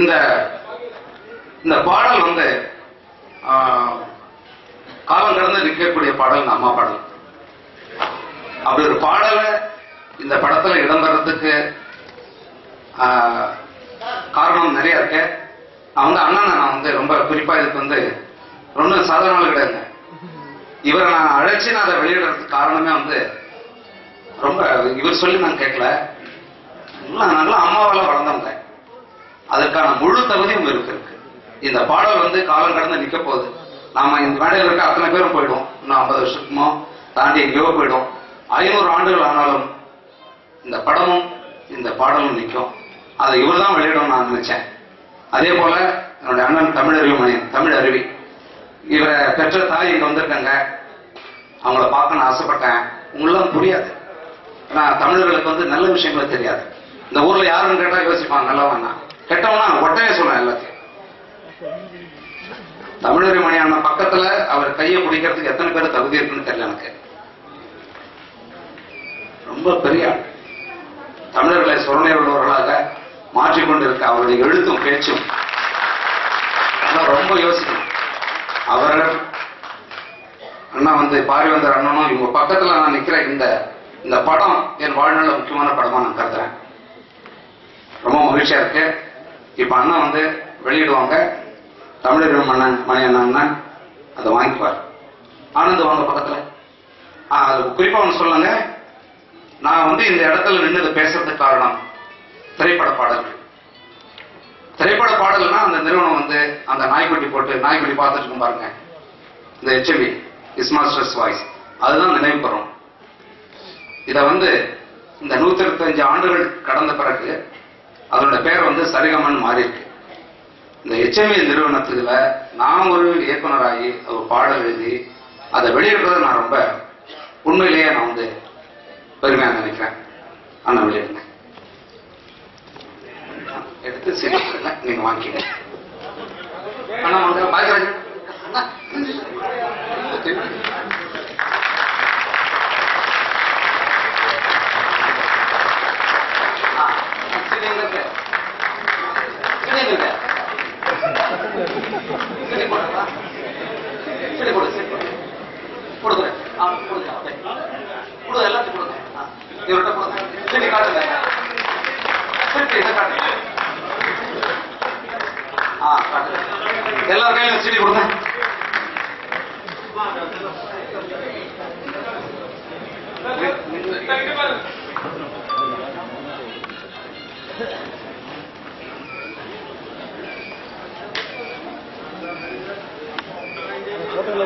இந்த இந்த பாடல் வந்து காலம் கடந்து நிற்கக்கூடிய பாடல் அம்மா பாடல். அப்படி ஒரு பாடலை இந்த படத்துல இடம்பெறதுக்கு காரணம் நிறைய இருக்கு. நான் வந்து அண்ணனை நான் வந்து ரொம்ப குறிப்பா இதுக்கு வந்து ரொம்ப சாதாரண கிடையாது. இவரை நான் அழைச்சி நான் அதை வெளியிடுறதுக்கு காரணமே வந்து ரொம்ப இவர் சொல்லி நான் கேட்கல. நல்லா அம்மாவால வளர்ந்தவங்க, அதற்கான முழு தகுதியும் இருக்கு. இந்த பாடல் வந்து காலம் கடந்து நிற்க போகுது. நாம இந்த மேடையில் இருக்க அத்தனை பேரும் போயிடும், இன்னும் 50 வருஷத்துமோ தாண்டி எங்கேயோ போயிடும். 500 ஆண்டுகள் ஆனாலும் இந்த படமும் இந்த பாடலும் நிற்கும். அதை இவர் தான் வெளியிடும் நான் நினைச்சேன். அதே போல என்னுடைய அண்ணன் தமிழ் அருவி இவரை பெற்ற தாய் இங்க வந்திருக்காங்க. அவங்கள பார்க்க நான் ஆசைப்பட்டேன். உங்களெல்லாம் புரியாது, ஏன்னா தமிழர்களுக்கு வந்து நல்ல விஷயங்களே தெரியாது. இந்த ஊர்ல யாருன்னு கேட்டா யோசிப்பாங்க நல்லவன்னா கெட்டவனா ஒட்டையே சொல்லுவேன் எல்லாத்தையும். தமிழறி மணி அண்ணன் பக்கத்துல அவர் கையை பிடிக்கிறதுக்கு எத்தனை பேர் தகுதி இருக்குன்னு தெரியல எனக்கு. ரொம்ப பெரிய தமிழர்களை சுரணை உள்ளவர்களாக மாற்றிக்கொண்டிருக்க அவருடைய எழுத்தும் பேச்சும் ரொம்ப யோசிக்கணும். அவர்கள் அண்ணா வந்து பாரிவந்தர் அண்ணனும் இவங்க பக்கத்துல நான் நிக்கிற இந்த படம் என் வாழ்நாள் முக்கியமான படமா நான் கருதுறேன். ரொம்ப மகிழ்ச்சியா இருக்கு. இப்ப அண்ணா வந்து வெளியிடுவாங்க. தமிழர் மணி அண்ணன் அதை வாங்கிக்குவார். ஆனந்த் வாங்க பக்கத்துல. குறிப்பா ஒன்று சொல்லுங்க, நான் வந்து இந்த இடத்துல நின்று பேசுறதுக்கு காரணம் திரைப்பட பாடல்கள். திரைப்பட பாடல்னா அந்த நிறுவனம் வந்து அந்த நாய்க்குட்டி போட்டு நாய்க்குட்டி பார்த்துட்டு பாருங்க, இந்த HMV இஸ் மாஸ்டர்ஸ் வாய்ஸ், அதுதான் நினைவு பெறும். இத வந்து இந்த 125 ஆண்டுகள் கடந்த பிறகு அதோட பேர் வந்து சரிகமன் மாறி இருக்கு. இந்த HMV நிறுவனத்துல நான் ஒரு இயக்குனராகி ஒரு பாடல் எழுதி அதை வெளியிடுறத நான் ரொம்ப உண்மையிலேயே நான் வந்து பெருமையா நினைக்கிறேன். ஆனா வெளியிடுங்க, எடுத்து சரி நீங்க வாங்கிக்க. ஆனா வந்து பாய்கராஜ் எல்லாத்தையும் கொடுங்க, இவர்கிட்ட கொடுங்க, சரி காட்டுங்க, சரி இதை காட்டுங்க, காட்டுங்க, எல்லா கையிலும் சீடி கொடுங்க. ஹோட்டல்ல